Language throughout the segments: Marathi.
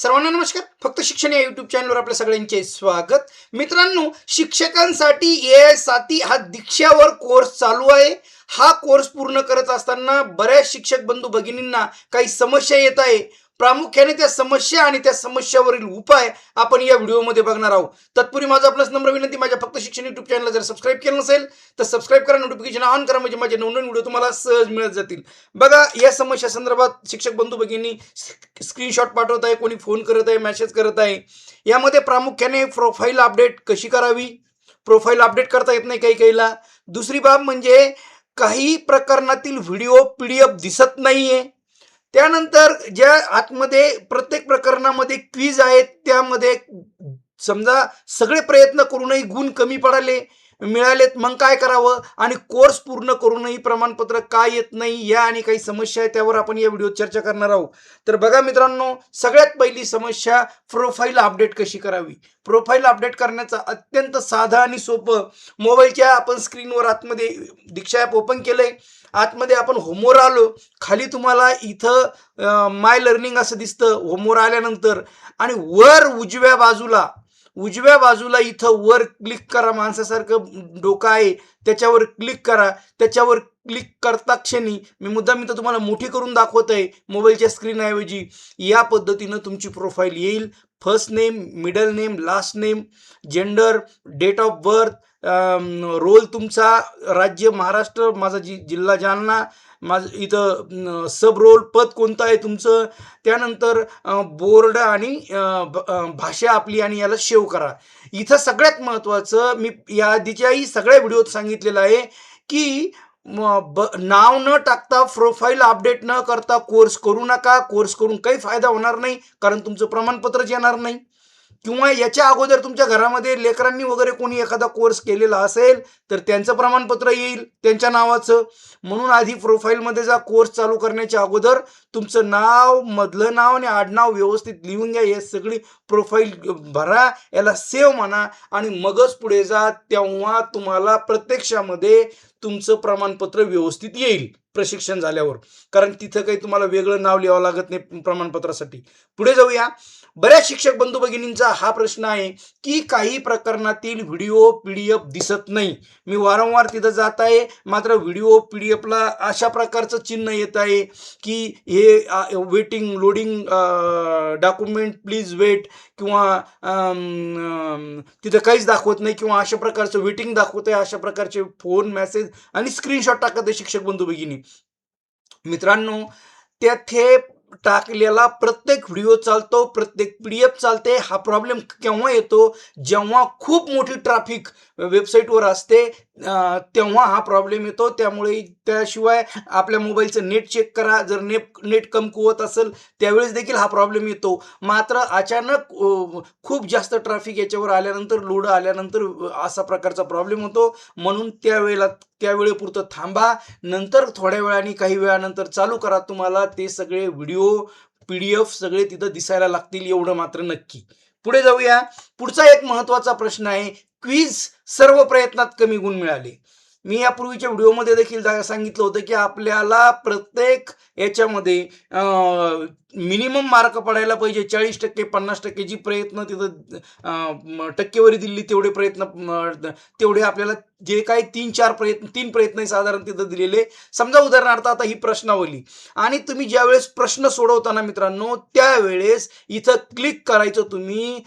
सर्वांना नमस्कार. फक्त शिक्षण या यूट्यूब चॅनलवर आपल्या सगळ्यांचे स्वागत. मित्रांनो, शिक्षकांसाठी AI साथी हा दीक्षावर कोर्स चालू आहे. हा कोर्स पूर्ण करत असताना बऱ्याच शिक्षक बंधू भगिनींना काही समस्या येत आहे. प्रामुख्याने त्या समस्या आणि त्या समस्यावरील उपाय आपण या व्हिडिओमध्ये बघणार आहोत. तत्पूर्वी माझा आपल्यास नम्र विनंती, माझ्या फक्त शिक्षण यूट्यूब चॅनलला जर सबस्क्राईब केलं नसेल तर सबस्क्राईब करा, नोटिफिकेशन ऑन करा, म्हणजे माझे नवनवीन व्हिडिओ तुम्हाला सहज मिळत जातील. बघा, या समस्या संदर्भात शिक्षक बंधू भगिनी स्क्रीनशॉट पाठवत आहे, कोणी फोन करत आहे, मेसेज करत आहे. यामध्ये प्रामुख्याने प्रोफाईल अपडेट कशी करावी, प्रोफाईल अपडेट करता येत नाही काही काहीला. दुसरी बाब म्हणजे काही प्रकरणातील व्हिडिओ PDF दिसत नाहीये. त्यानंतर ज्या आतमध्ये प्रत्येक प्रकरणामध्ये क्विज आहेत, त्यामध्ये समजा सगळे प्रयत्न करूनही गुण कमी मिळालेत, मग काय करावं, आणि कोर्स पूर्ण करूनही प्रमाणपत्र का येत नाही, या आणि काही समस्या आहे त्यावर आपण या व्हिडिओत चर्चा करणार आहोत. तर बघा मित्रांनो, सगळ्यात पहिली समस्या प्रोफाईल अपडेट कशी करावी. प्रोफाईल अपडेट करण्याचं अत्यंत साधं आणि सोपं, मोबाईलच्या आपण स्क्रीनवर आतमध्ये दीक्षा ॲप ओपन केलंय, आतमध्ये आपण होमवर आलो, खाली तुम्हाला इथं माय लर्निंग असं दिसतं होमवर आल्यानंतर, आणि वर उजव्या बाजूला इथं वर क्लिक करा, माणसासारखं डोकं आहे त्याच्यावर क्लिक करा. त्याच्यावर क्लिक करता क्षणी मी मुद्दाम इथं तुम्हाला मोठी करून दाखवत आहे मोबाईलच्या स्क्रीनऐवजी, या पद्धतीनं तुमची प्रोफाईल येईल. First name, middle name, last name, gender, date of birth, role तुमचा, राज्य महाराष्ट्र, माझा जिल्हा जालना, माझं इथं सब रोल पद कोणतं आहे तुमचं, त्यानंतर बोर्ड आणि भाषा आपली, आणि याला सेव्ह करा. इथं सगळ्यात महत्त्वाचं मी या आधीच्याही सगळ्या व्हिडिओत सांगितलेलं आहे की नाव न टाकता, प्रोफाईल अपडेट न करता कोर्स करू नका. कोर्स करून काही फायदा होणार नाही, कारण तुमचं प्रमाणपत्रच येणार नाही. किंवा याच्या अगोदर तुमच्या घरामध्ये लेकरांनी वगैरे कोणी एखादा कोर्स केलेला असेल तर त्यांचं प्रमाणपत्र येईल त्यांच्या नावाचं. म्हणून आधी प्रोफाईलमध्ये जा. कोर्स चालू करण्याच्या अगोदर तुमचं नाव, मधलं नाव आणि आडनाव व्यवस्थित लिहून घ्या. हे सगळी प्रोफाईल भरा, याला सेव्ह म्हणा, आणि मगच पुढे जा. तेव्हा तुम्हाला प्रत्यक्षामध्ये तुमचं प्रमाणपत्र व्यवस्थित येईल प्रशिक्षण झाल्यावर, कारण तिथं काही तुम्हाला वेगळं नाव लिहावं लागत नाही प्रमाणपत्रासाठी. पुढे जाऊया. बऱ्याच शिक्षक बंधू भगिनींचा हा प्रश्न आहे की काही प्रकरणातील व्हिडिओ PDF दिसत नाही. मी वारंवार तिथं जात आहे, मात्र व्हिडिओ PDFला अशा प्रकारचं चिन्ह येत आहे की हे waiting, loading document, please wait, किंवा तिथं काहीच दाखवत नाही, किंवा अशा प्रकारचं वेटिंग दाखवत आहे. अशा प्रकारचे फोन, मेसेज आणि स्क्रीनशॉट टाकत आहे शिक्षक बंधू भगिनी. मित्रांनो, तेथे टाकलेला प्रत्येक व्हिडिओ चालतो, प्रत्येक PDF चालते. हा प्रॉब्लेम केव्हा येतो, जेव्हा खूप मोठी ट्रॅफिक वेबसाईटवर असते तेव्हा हा प्रॉब्लेम येतो. त्यामुळे त्याशिवाय आपल्या मोबाईलचं नेट चेक करा, जर नेट कमकुवत असेल त्यावेळेस देखील हा प्रॉब्लेम येतो. मात्र अचानक खूप जास्त ट्रॅफिक याच्यावर आल्यानंतर, लोड आल्यानंतर असा प्रकारचा प्रॉब्लेम होतो. म्हणून त्यावेळेपुरतं थांबा, नंतर थोड्या वेळाने, काही वेळानंतर चालू करा. तुम्हाला ते सगळे व्हिडिओ PDF सगळे तिथं दिसायला लागतील, एवढं मात्र नक्की. पुढे जाऊया. पुढचा एक महत्वाचा प्रश्न आहे, क्विज सर्व प्रयत्नात कमी गुण मिळाले. मी यापूर्वीच्या व्हिडिओमध्ये देखील सांगितलं होतं की आपल्याला प्रत्येक याच्यामध्ये मिनिमम मार्क पडायला पाहिजे 40%, 50%. जी प्रयत्न तिथं टक्केवारी दिली तेवढे आपल्याला जे काही 3 प्रयत्न साधारण तिथं दिलेले. समजा उदाहरणार्थ आता ही प्रश्नावली, आणि तुम्ही ज्यावेळेस प्रश्न सोडवताना मित्रांनो, त्यावेळेस इथं क्लिक करायचं, तुम्ही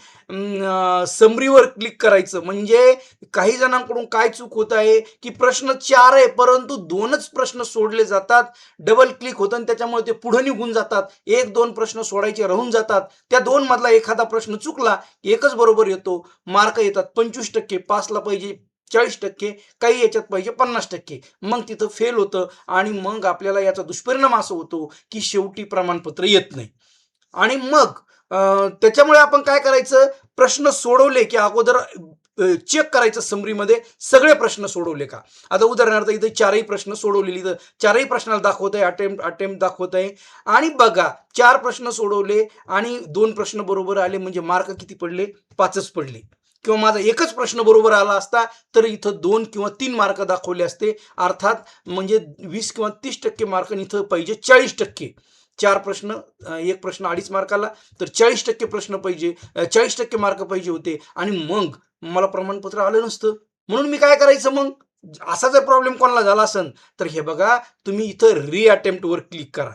समरीवर क्लिक करायचं. म्हणजे काही जणांकडून काय चूक होत आहे की प्रश्न 4 आहे परंतु 2च प्रश्न सोडले जातात, डबल क्लिक होतं आणि त्याच्यामुळे ते पुढे निघून जातात. 1-2 प्रश्न सोडायचे राहून जातात. त्या 2 मधला एखादा प्रश्न चुकला, एकच बरोबर येतो, मार्क येतात 25%. पासला पाहिजे 40%, काही याच्यात पाहिजे 50%. मग तिथं फेल होतं, आणि मग आपल्याला याचा दुष्परिणाम असा होतो की शेवटी प्रमाणपत्र येत नाही. आणि मग त्याच्यामुळे आपण काय करायचं, प्रश्न सोडवले की अगोदर चेक करायचं समरीमध्ये सगळे प्रश्न सोडवले का. आता उदाहरणार्थ इथे 4ही प्रश्न सोडवलेली, तर 4ही प्रश्नाला दाखवत आहे अटेम्प्ट दाखवत आहे, आणि बघा 4 प्रश्न सोडवले आणि 2 प्रश्न बरोबर आले, म्हणजे मार्क किती पडले, 5च पडले. किंवा माझा एकच प्रश्न बरोबर आला असता तर इथं 2 किंवा 3 मार्क दाखवले असते. अर्थात म्हणजे 20 किंवा 30% मार्क, इथं पाहिजे 40%. 4 प्रश्न, एक प्रश्न 2.5 मार्काला, तर 40% प्रश्न पाहिजे, 40% मार्क पाहिजे होते आणि मग मला प्रमाणपत्र आलं नसतं. म्हणून मी काय करायचं मग? असा जर प्रॉब्लेम कोणाला झाला असेल, तर हे बघा, तुम्ही इथं रिअटेम्प्टवर क्लिक करा.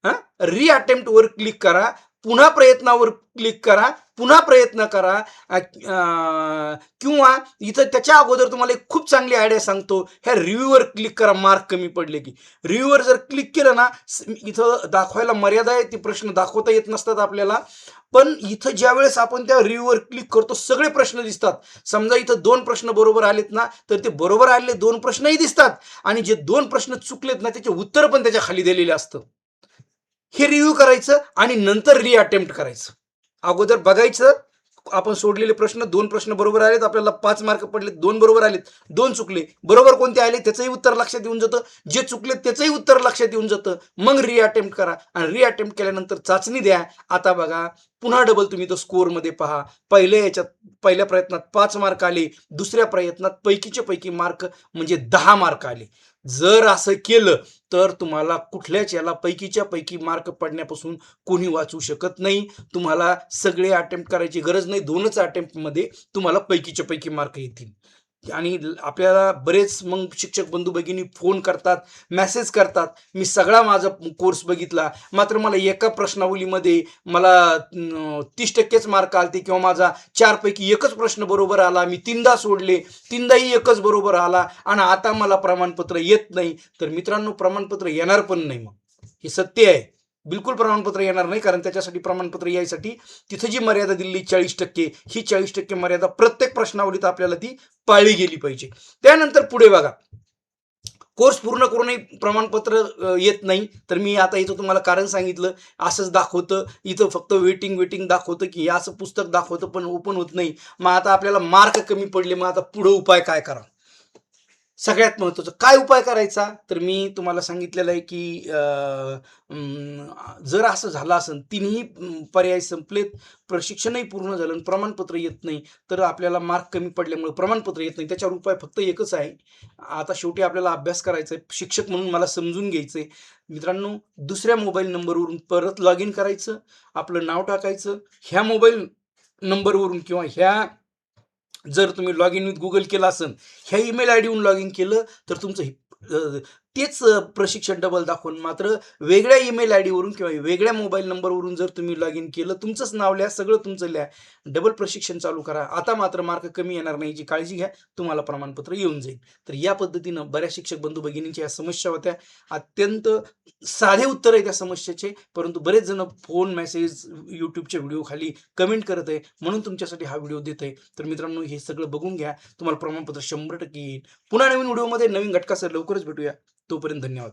हां, रिअटेम्प्टवर क्लिक करा. पुन्हा प्रयत्नावर क्लिक करा. पुन्हा प्रयत्न करा. किंवा इथं त्याच्या अगोदर तुम्हाला एक खूप चांगली आयडिया सांगतो. ह्या रिव्ह्यूवर क्लिक करा मार्क कमी पडले की. रिव्ह्यूवर जर क्लिक केलं ना, इथं दाखवायला मर्यादा आहे. ती प्रश्न दाखवता येत नसतात आपल्याला. पण इथं ज्यावेळेस आपण त्या रिव्ह्यूवर क्लिक करतो, सगळे प्रश्न दिसतात. समजा इथं 2 प्रश्न बरोबर आलेत ना, तर ते बरोबर आलेले 2 प्रश्नही दिसतात आणि जे 2 प्रश्न चुकलेत ना, त्याचे उत्तर पण त्याच्या खाली दिलेले असतं. हे रिव्ह्यू करायचं आणि नंतर रिअटेम्प्ट करायचं. अगोदर बघायचं, आपण सोडलेले प्रश्न 2 प्रश्न बरोबर आलेत, आपल्याला 5 मार्क पडलेत, 2 बरोबर आलेत, 2 चुकले. बरोबर कोणते आले त्याचंही उत्तर लक्षात येऊन जातं. जे चुकलेत त्याचंही उत्तर लक्षात येऊन जातं. मग रिअटेम्प्ट करा आणि रिअटेम्प्ट केल्यानंतर चाचणी द्या. आता बघा, पुन्हा डबल तुम्ही तो स्कोअरमध्ये पहा. पहिल्या प्रयत्नात 5 मार्क आले, दुसऱ्या प्रयत्नात पैकीचे पैकी मार्क म्हणजे 10 मार्क आले. जर असं केलं तर तुम्हाला कुठल्याच याला पैकीच्या पैकी मार्क पडण्यापासून कोणी वाचवू शकत नाही. तुम्हाला सगळे अटेम्प्ट करायची गरज नाही. 2च अटेम्प्टमध्ये तुम्हाला पैकीच्या पैकी मार्क येतील. आणि आपल्याला बरेच मग शिक्षक बंधू भगिनी फोन करतात, मेसेज करतात. मी सगळा माझा कोर्स बघितला, मात्र मला एका प्रश्नावलीमध्ये मला 30%च मार्क आलते किंवा माझा 4 पैकी एकच प्रश्न बरोबर आला. मी 3दा सोडले, 3दाही एकच बरोबर आला आणि आता मला प्रमाणपत्र येत नाही. तर मित्रांनो, प्रमाणपत्र येणार पण नाही. मग हे सत्य आहे. बिलकुल प्रमाणपत्र येणार नाही, कारण त्याच्यासाठी प्रमाणपत्र यायसाठी तिथं जी मर्यादा दिली 40%, ही 40% मर्यादा प्रत्येक प्रश्नावलीत आपल्याला ती पाळली गेली पाहिजे. त्यानंतर पुढे बघा, कोर्स पूर्ण करूनही प्रमाणपत्र येत नाही. तर मी आता इथं तुम्हाला कारण सांगितलं. असंच दाखवतं, इथं फक्त वेटिंग दाखवतं की हे असं पुस्तक दाखवतं पण ओपन होत नाही. मग आता आपल्याला मार्क कमी पडले, मग आता पुढे उपाय काय करा? सगळ्यात महत्त्वाचं काय उपाय करायचा? तर मी तुम्हाला सांगितलेलं आहे की जर असं झालं असेल, तिन्ही पर्याय संपलेत, प्रशिक्षणही पूर्ण झालं आणि प्रमाणपत्र येत नाही, तर आपल्याला मार्क कमी पडल्यामुळे प्रमाणपत्र येत नाही. त्याच्यावर उपाय फक्त एकच आहे. आता शेवटी आपल्याला अभ्यास करायचा आहे. शिक्षक म्हणून मला समजून घ्यायचं आहे. मित्रांनो, दुसऱ्या मोबाईल नंबरवरून परत लॉग इन करायचं, आपलं नाव टाकायचं. ह्या मोबाईल नंबरवरून किंवा जर तुम्ही लॉग इन विथ गुगल केलं असेल, ह्या ईमेल आयडीवरून लॉग इन केलं, तर तुमचं तेच प्रशिक्षण डबल दाखवून, मात्र वेगळ्या ईमेल आयडीवरून किंवा वेगळ्या मोबाईल नंबरवरून जर तुम्ही लॉग इन केलं, तुमचंच नाव लिहा, सगळं तुमचं लिहा, डबल प्रशिक्षण चालू करा. आता मात्र मार्क कमी येणार नाही, याची काळजी घ्या. तुम्हाला प्रमाणपत्र येऊन जाईल. तर या पद्धतीनं बऱ्याच शिक्षक बंधू भगिनींच्या या समस्या होत्या. अत्यंत साधे उत्तर आहे त्या समस्येचे, परंतु बरेच जण फोन, मेसेज, YouTubeच्या व्हिडिओ खाली कमेंट करत आहे, म्हणून तुमच्यासाठी हा व्हिडिओ देत आहे. तर मित्रांनो, हे सगळं बघून घ्या. तुम्हाला प्रमाणपत्र 100% येईल. पुन्हा नवीन व्हिडिओमध्ये नवीन घटकासह लवकरच भेटूया. तोपर्यंत धन्यवाद.